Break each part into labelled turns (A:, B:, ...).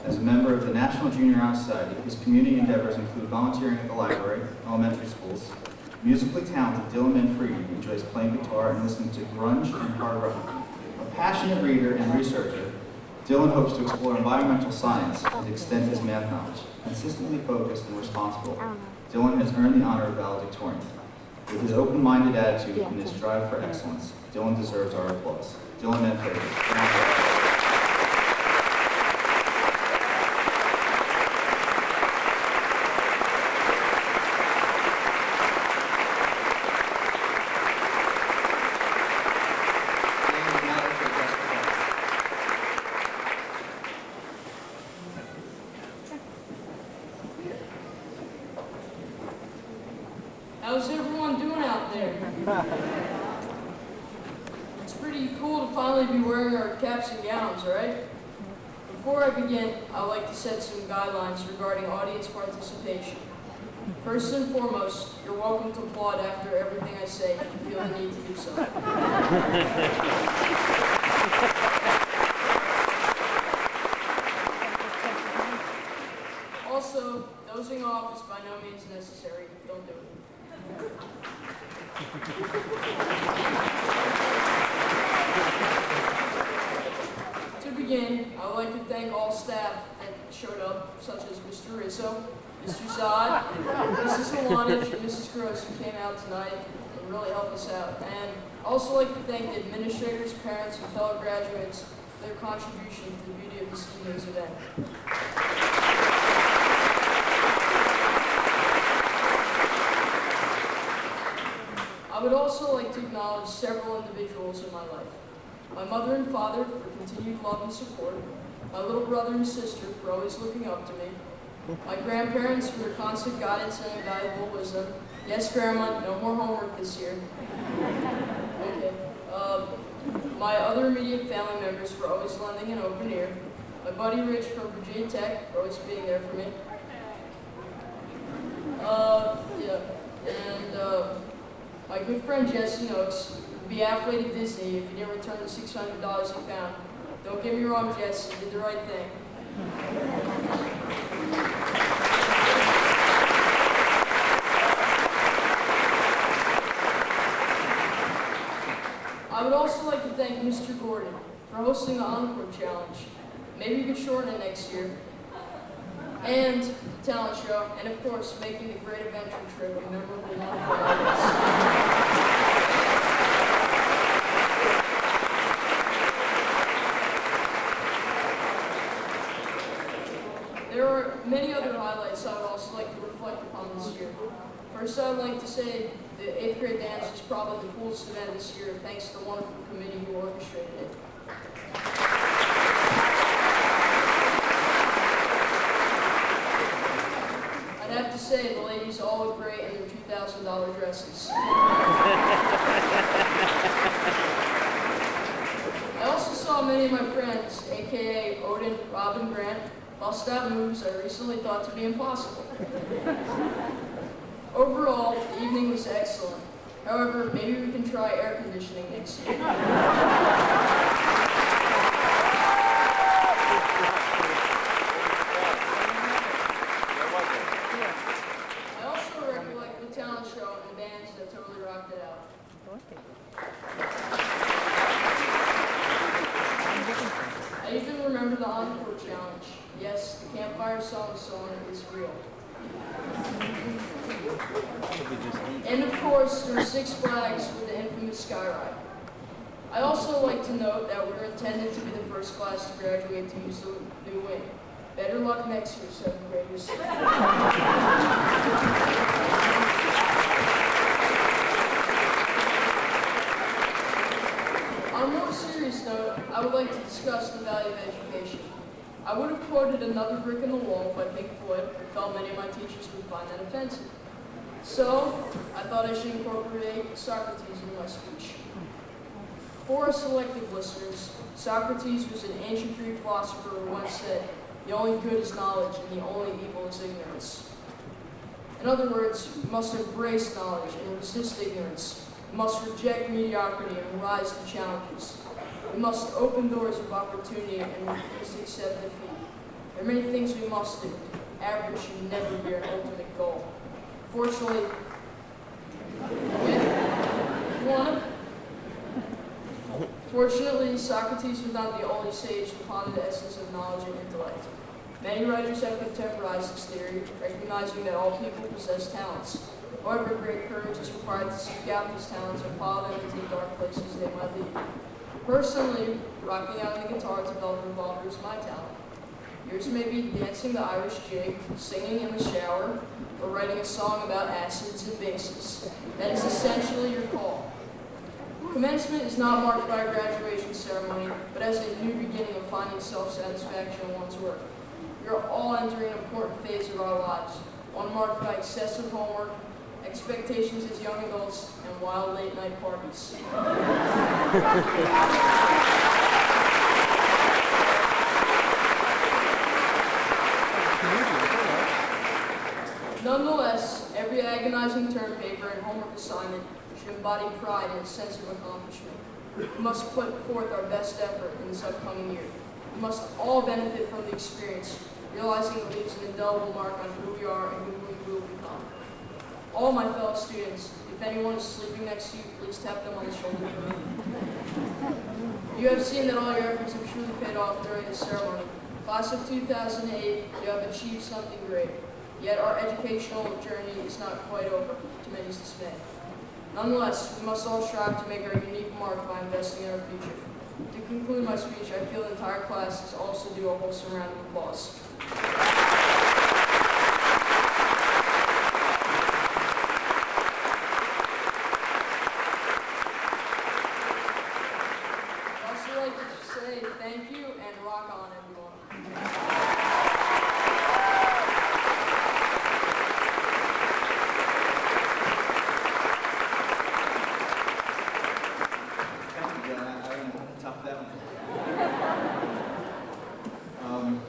A: As a member of the National Junior Honor Society, his community endeavors include volunteering at the library, elementary schools. Musically talented, Dylan Manfredi enjoys playing guitar and listening to grunge and hard rock. A passionate reader and researcher, Dylan hopes to explore environmental science and extend his math knowledge. Consistently focused and responsible, Dylan has earned the honor of valedictorian. With his open-minded attitude and his drive for excellence, Dylan deserves our applause. Dylan Manfredi.
B: How's everyone doing out there? It's pretty cool to finally be wearing our caps and gowns, right? Before I begin, I'd like to set some guidelines regarding audience participation. First and foremost, you're welcome to applaud after everything I say if you feel the need to do so. Also, dozing off is by no means necessary. Don't do it. To begin, I would like to thank all staff that showed up, such as Mr. Rizzo, Mr. Zod, Mrs. Halanich, and Mrs. Gross, who came out tonight and really helped us out. And I also like to thank the administrators, parents, and fellow graduates for their contribution to the beauty of this evening's event. I would also like to acknowledge several individuals in my life. My mother and father for continued love and support, my little brother and sister for always looking up to me, my grandparents for their constant guidance and invaluable wisdom. Yes, Grandma, no more homework this year. Okay. My other immediate family members for always lending an open ear, my buddy Rich from Virginia Tech for always being there for me. My good friend Jesse Noakes will be halfway to Disney if you didn't return the $600 you found. Don't get me wrong, Jesse, you did the right thing. I would also like to thank Mr. Gordon for hosting the Encore Challenge. Maybe you could shorten it next year. And the talent show, and of course, making the Great Adventure Trip a memorable one for all of us. There are many other highlights I would also like to reflect upon this year. First, I would like to say the 8th grade dance is probably the coolest event this year, thanks to the wonderful committee who orchestrated it. I have to say, the ladies all look great in their $2,000 dresses. I also saw many of my friends, aka Odin, Rob, and Grant, bust out moves I recently thought to be impossible. Overall, the evening was excellent. However, maybe we can try air conditioning next year. I even remember the Encore Challenge. Yes, the campfire song is real. And of course, there were Six Flags with the infamous Sky Ride. I also like to note that we're intended to be the first class to graduate to use the new wing. Better luck next year, 7th graders. On a more serious note, I would like to discuss the value of education. I would have quoted Another Brick in the Wall by Pink Floyd, but felt many of my teachers would find that offensive. So, I thought I should incorporate Socrates in my speech. For our selective listeners, Socrates was an ancient Greek philosopher who once said, "The only good is knowledge, and the only evil is ignorance." In other words, we must embrace knowledge and resist ignorance. We must reject mediocrity and rise to challenges. We must open doors of opportunity and refuse to accept defeat. There are many things we must do. Average should never be our ultimate goal. Fortunately, Fortunately, Socrates was not the only sage to ponder the essence of knowledge and intellect. Many writers have contemporized this theory, recognizing that all people possess talents. However, great courage is required to seek out these talents and follow them into the dark places they might lead. Personally, rocking out on the guitar to develop a revolver is my talent. Yours may be dancing the Irish jig, singing in the shower, or writing a song about acids and bases. That is essentially your call. Commencement is not marked by a graduation ceremony, but as a new beginning of finding self-satisfaction in one's work. We are all entering an important phase of our lives, one marked by excessive homework, expectations as young adults, and wild late-night parties. Nonetheless, every agonizing term paper and homework assignment should embody pride and a sense of accomplishment. We must put forth our best effort in this upcoming year. We must all benefit from the experience, realizing it leaves an indelible mark on who we are and who we will become. All my fellow students, if anyone is sleeping next to you, please tap them on the shoulder for me. You have seen that all your efforts have truly paid off during the ceremony. Class of 2008, you have achieved something great. Yet our educational journey is not quite over, to many's dismay. Nonetheless, we must all strive to make our unique mark by investing in our future. To conclude my speech, I feel the entire class is also due a wholesome round of applause. I'd also like to say thank you and rock on, everyone.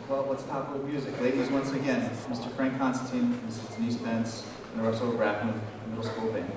A: Well, let's talk about music. Ladies, once again, Mr. Frank Constantine, Mrs. Denise Benz, and the Russell Brackman Middle School Band.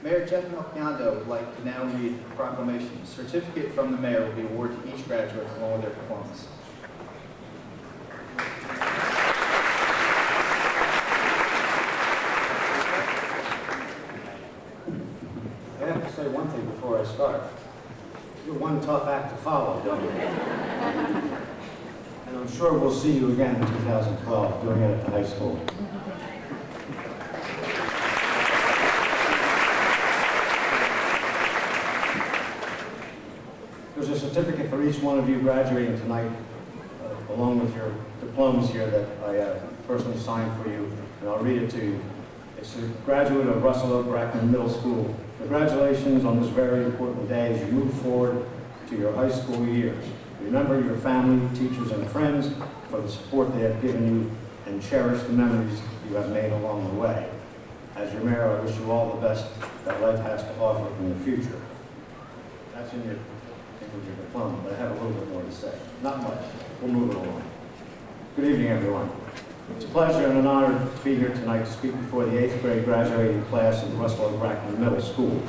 A: Mayor Jeff Melchiondo would like to now read the proclamation. A certificate from the mayor will be awarded to each graduate along with their diplomas.
C: I have to say one thing before I start. You're one tough act to follow, don't you? And I'm sure we'll see you again in 2012 doing it at the high school. There's a certificate for each one of you graduating tonight, along with your diplomas here that I personally signed for you, and I'll read it to you. It's a graduate of Russell Oak Brackman Middle School. Congratulations on this very important day as you move forward to your high school years. Remember your family, teachers, and friends for the support they have given you, and cherish the memories you have made along the way. As your mayor, I wish you all the best that life has to offer in the future. That's in your diploma, but I have a little bit more to say. Not much. We'll move it along. Good evening, everyone. It's a pleasure and an honor to be here tonight to speak before the 8th grade graduating class of the Russell Oak Brackman Middle School.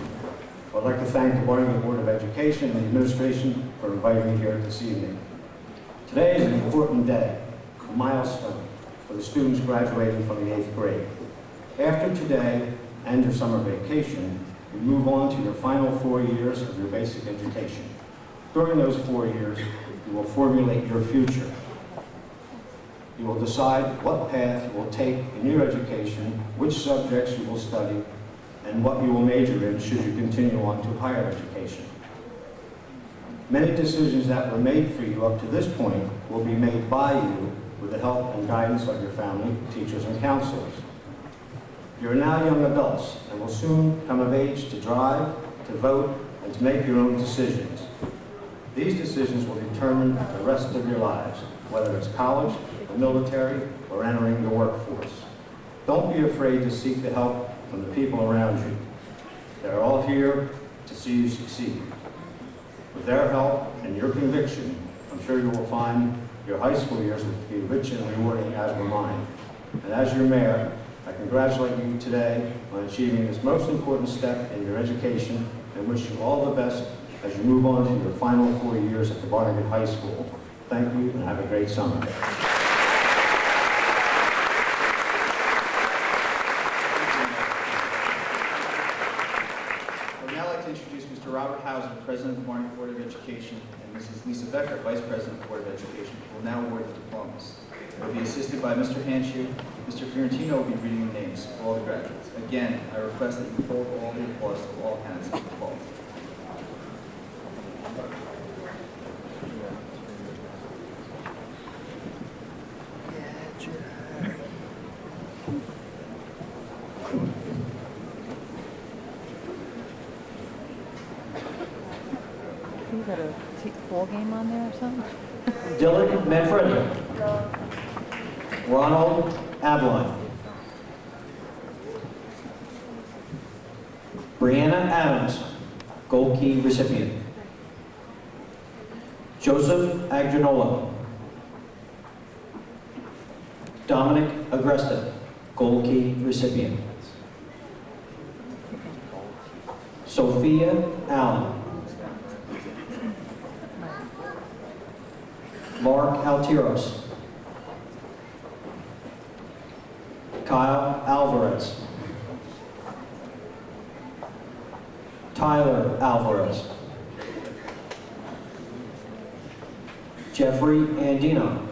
C: I'd like to thank the Barnegat Board of Education and the administration for inviting me here this evening. Today is an important day, a milestone for the students graduating from the 8th grade. After today and your summer vacation, you move on to your final 4 years of your basic education. During those 4 years, you will formulate your future. You will decide what path you will take in your education, which subjects you will study, and what you will major in should you continue on to higher education. Many decisions that were made for you up to this point will be made by you with the help and guidance of your family, teachers, and counselors. You are now young adults and will soon come of age to drive, to vote, and to make your own decisions. These decisions will determine the rest of your lives, whether it's college, the military, or entering the workforce. Don't be afraid to seek the help from the people around you. They're all here to see you succeed. With their help and your conviction, I'm sure you will find your high school years will be rich and rewarding as were mine. And as your mayor, I congratulate you today on achieving this most important step in your education and wish you all the best as you move on to your final 4 years at the Barnegat High School. Thank you and have a great summer.
A: Introduce Mr. Robert Hausen, President of the Barnegat Board of Education, and Mrs. Lisa Becker, Vice President of the Board of Education, who will now award the diplomas. They will be assisted by Mr. Hanshu. Mr. Fiorentino will be reading the names of all the graduates. Again, I request that you hold all the applause to all candidates at the ball.
D: You got a ball game on there or something?
E: Dylan Manfredi. Ronald Adeline. Brianna Adams, Gold Key recipient. Joseph Agrinola. Dominic Agresta, Gold Key recipient. Sophia Allen. Mark Altiros. Kyle Alvarez. Tyler Alvarez. Jeffrey Andino.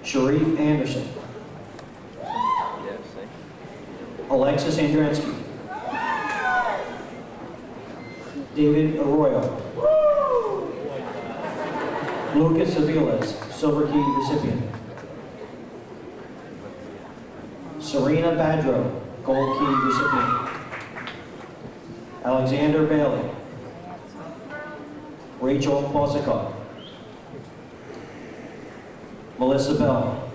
E: Sharif Anderson. Alexis Andransky. David Arroyo. Lucas Aviles, Silver Key recipient. Serena Badro, Gold Key recipient. Alexander Bailey. Rachel Mosicott. Melissa Bell.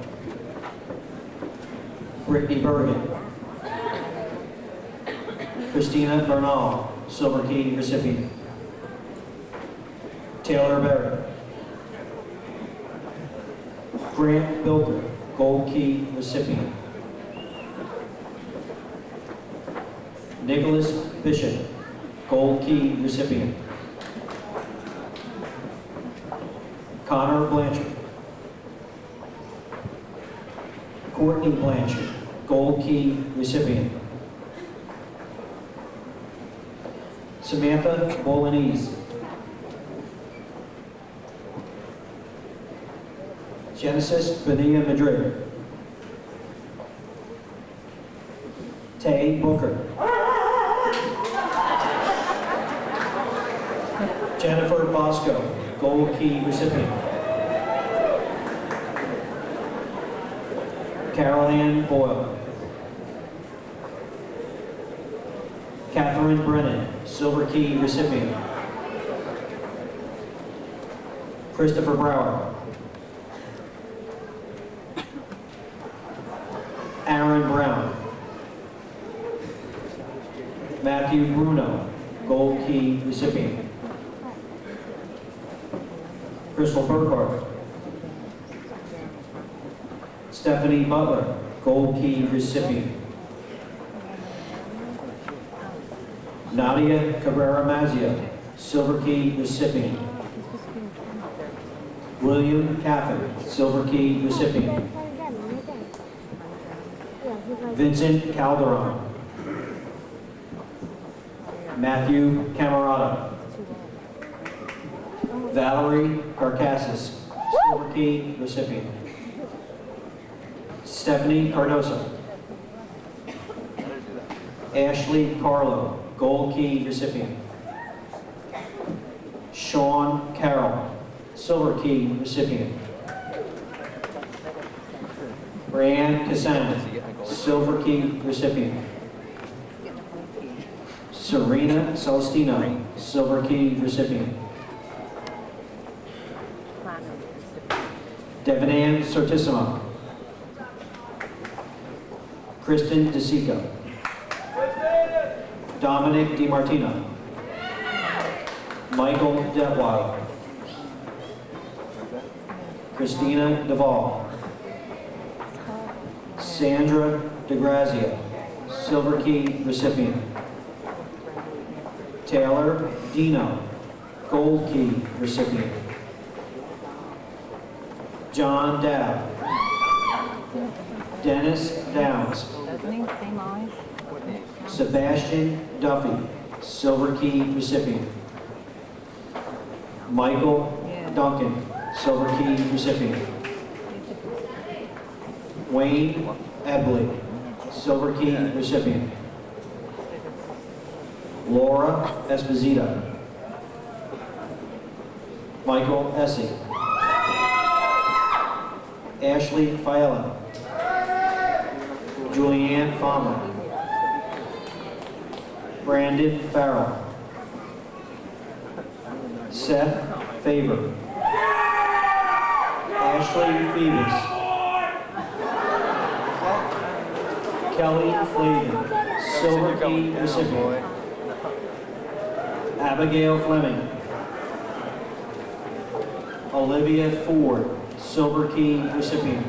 E: Brittany Bergen. Christina Bernal, Silver Key recipient. Taylor Berry. Grant Bilker, Gold Key recipient. Nicholas Bishop, Gold Key recipient. Connor Blanchard. Courtney Blanchard, Gold Key recipient. Samantha Bolognese. Genesis Bonilla Madrid. Tay Booker. Jennifer Bosco, Gold Key recipient. Carol Ann Boyle. Catherine Brennan, Silver Key recipient. Christopher Brower. Aaron Brown. Matthew Bruno, Gold Key recipient. Crystal Burkhart. Stephanie Butler, Gold Key recipient. Nadia Cabrera Mazia, Silver Key recipient. William Caffin, Silver Key recipient. Vincent Calderon. Matthew Camarada. Valerie Carcassis, Silver Key recipient. Stephanie Cardoso. Ashley Carlo, Gold Key recipient. Sean Carroll, Silver Key recipient. Brianne Cassano, Silver Key recipient. Serena Celestino, Silver Key recipient. Devanann Sortissimo. Kristen DeSico. Dominic DiMartino. Michael Detweiler. Christina Duvall. Sandra DeGrazia, Silver Key recipient. Taylor Dino, Gold Key recipient. John Dowd. Dennis Downs.
D: Doesn't he? Same eyes?
E: Sebastian Duffy, Silver Key recipient. Michael Duncan, Silver Key recipient. Wayne Ebley, Silver Key recipient. Laura Esposito. Michael Essie. Ashley Fiala. Julianne Farmer. Brandon Farrell. Seth Faber. Ashley Phoebus. Kelly Flavin, Silver Key recipient. Abigail Fleming. Olivia Ford, Silver Key recipient.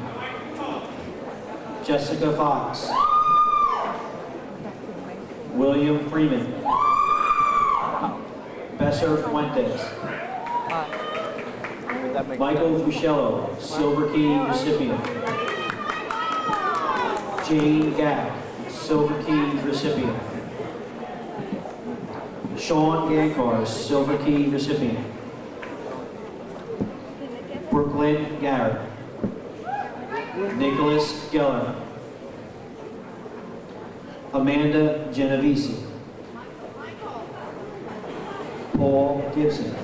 E: Jessica Fox. William Freeman. Besser Fuentes. Michael Fuscello, Silver Key recipient. Jane Gack, Silver Key recipient. Sean Gankar, Silver Key recipient. Brooklyn Garrett. Nicholas Geller. Amanda Genovese. Paul Gibson.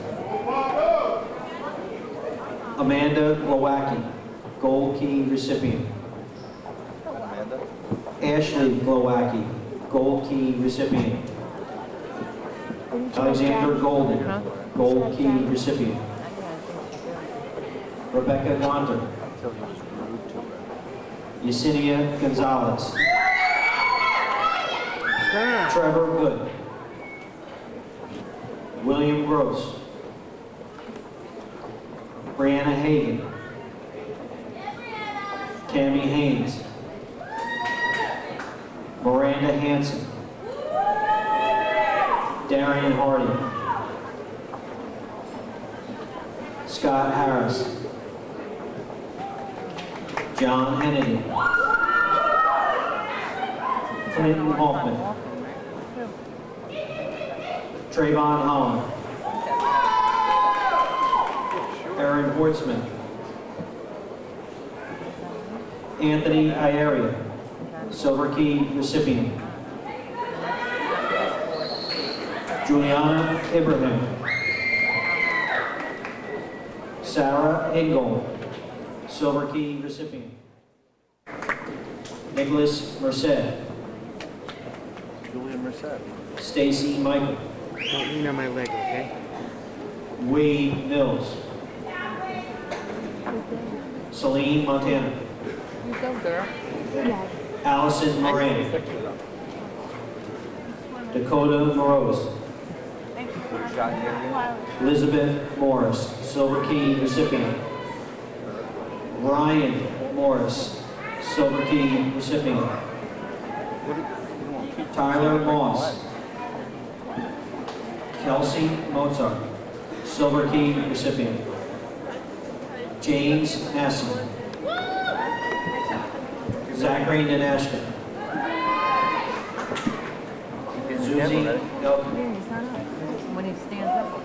E: Amanda Glowacki, Gold Key recipient. Ashley Glowacki, Gold Key recipient. Alexander Golden, Gold Key recipient. Rebecca Gonter. Yesenia Gonzalez. Trevor Good. William Gross. Brianna Hagan. Tammy Haynes. Miranda Hanson. Darian Hardy. Scott Harris. John Hennedy. Clinton Hoffman. Trayvon Holland. Aaron Hortzman. Anthony Ieria, Silver Key recipient. Juliana Ibrahim. Sarah Engel, Silver Key recipient. Nicholas Merced.
F: Julian Merced.
E: Stacy Michael.
F: Don't lean on my leg, okay?
E: Wade Mills. Celine Montana.
D: You go, girl.
E: Allison Moran. Dakota Morose. Elizabeth Morris, Silver Key recipient. Ryan Morris, Silver Key recipient. Tyler Moss. Kelsey Mozart, Silver Key recipient. James Hassan. Zachary Nanashka. Susie Elton.
D: Yeah, he's not up. When he stands up.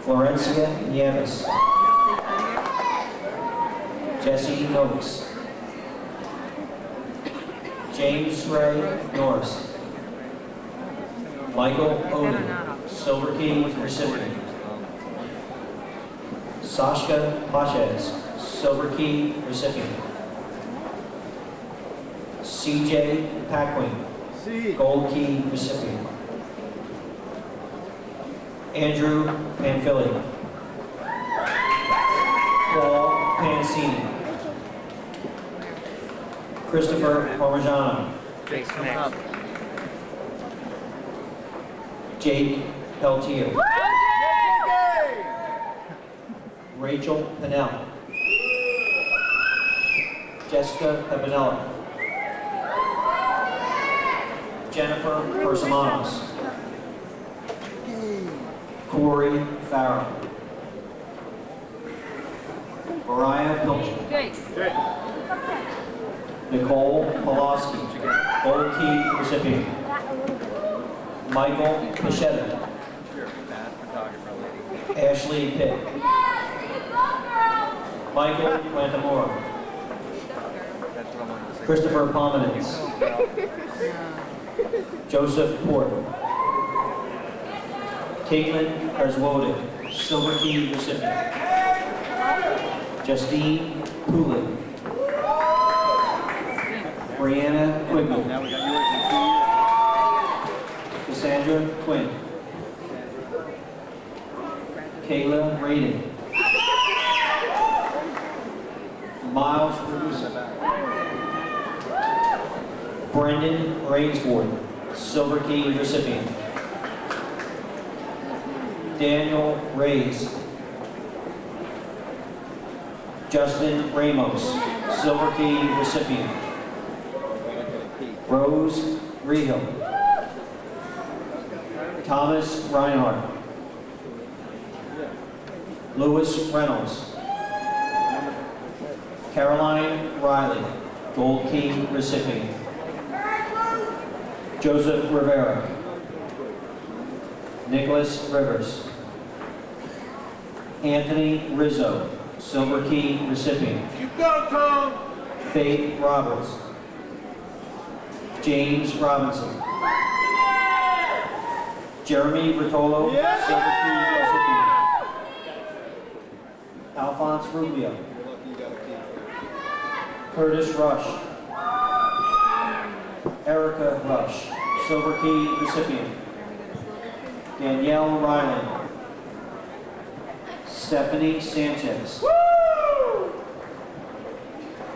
E: Florencia Nieves. Jesse Noakes. James Ray Norris. Michael Odin, Silver Key recipient. Sashka Pachez, Silver Key recipient. CJ Paquin, Gold Key recipient. Andrew Panfili. Paul Pansini. Christopher Parmigiano. Jake Peltier. Rachel Pennell. Jessica Pepinella. Jennifer Persamanos. Corey Farrell. Mariah Pilcher. Nicole Pulaski, Gold Key recipient. Michael Pichetta. Ashley Pitt. Michael Plantamora. Christopher Pomenitz. Joseph Port. Caitlin Karzwodik, Silver Key recipient. Justine Poulin. Brianna Quigley.
F: Now we got yours in 2 years.
E: Cassandra Quinn. Kayla Radin. Miles Ragusa. Brendan Rainsford, Silver Key recipient. Daniel Reyes. Justin Ramos, Silver Key recipient. Rose Rehill. Thomas Reinhardt. Lewis Reynolds. Caroline Riley, Gold Key recipient. Joseph Rivera. Nicholas Rivers. Anthony Rizzo, Silver Key recipient.
F: Keep going, Tom!
E: Faith Roberts. James Robinson. Jeremy Bertolo, Silver Key recipient. Alphonse Rubio. Curtis Rush. Erica Rush, Silver Key recipient. Danielle Riley. Stephanie Sanchez.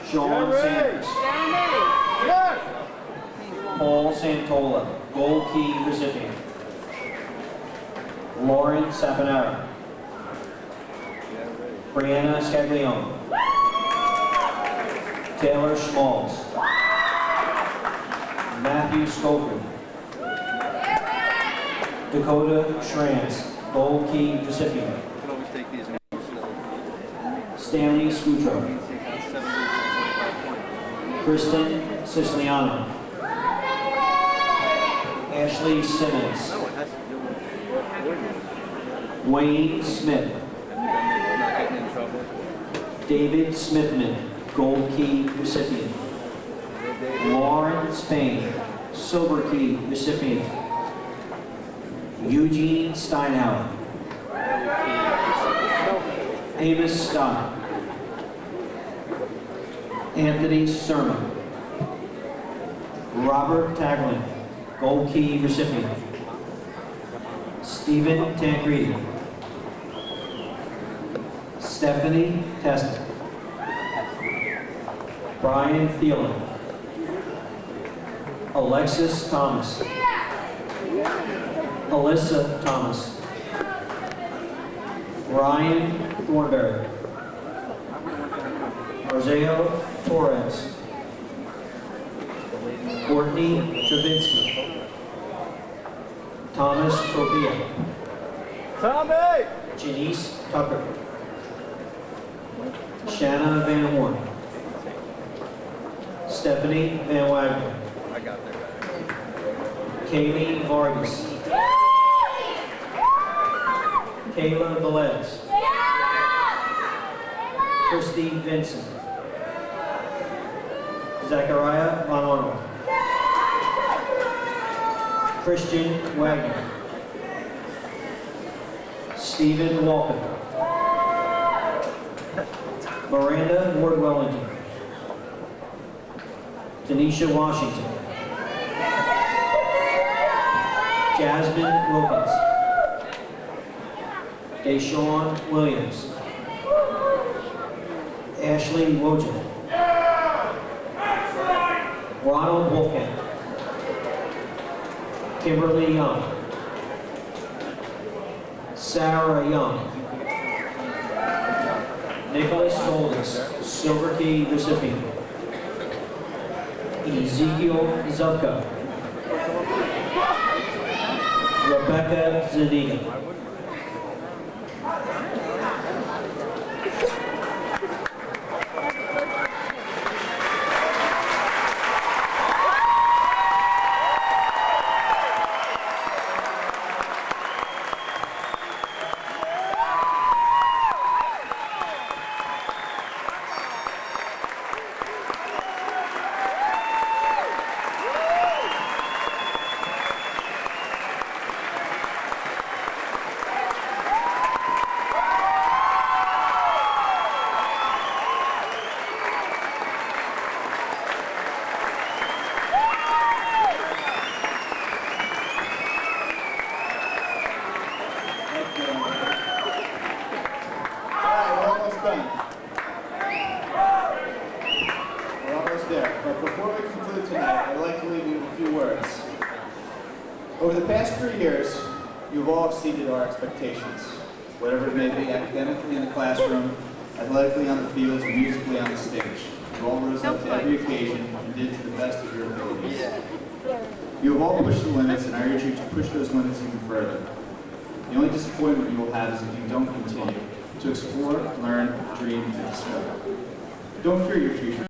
E: Sean Sanders. Paul Santola, Gold Key recipient. Lauren Sapanara. Brianna Scaglione. Taylor Schmaltz. Matthew Schofield. Dakota Schranz, Gold Key recipient.
F: can always take these.
E: Stanley Scutro. Kristen Siciliano. Ashley Simmons.
F: No, it has to do with
E: Wayne Smith.
F: not getting in trouble.
E: David Smithman, Gold Key recipient. Lauren Spain, Silver Key recipient. Eugene Steinhauer. Amos Scott. Anthony Sermon. Robert Taglin, Gold Key recipient. Stephen Tancredi. Stephanie Testa. Brian Thielen. Alexis Thomas. Alyssa Thomas. Ryan Thornberry. Marzeo Torres. Courtney Travinsky. Thomas Tropia.
F: Tommy!
E: Janice Tucker. Shanna Van Horn. Stephanie Van Wagner.
F: I got there.
E: Kaylee Vargas. Kayla Velez. Christy Vincent. Zachariah Von Arnold. Christian Wagner. Stephen Walken. Miranda Ward Wellington. Tanisha Washington. Jasmine Wilkins. Deshawn Williams. Ashley Wojcik. Ronald Wolfgang. Kimberly Young. Sarah Young. Nicholas Soldis, Silver Key recipient. Ezekiel Zupka. Rebecca Zuniga.
A: We're almost there. But before we conclude tonight, I'd like to leave you with a few words. Over the past 3 years, you've all exceeded our expectations, whatever it may be, academically in the classroom, athletically on the fields, or musically on the stage. You all rose up to every occasion and did to the best of your abilities. You have all pushed the limits, and I urge you to push those limits even further. The only disappointment you will have is if you don't continue to explore, learn, dream, and discover. Don't fear your future.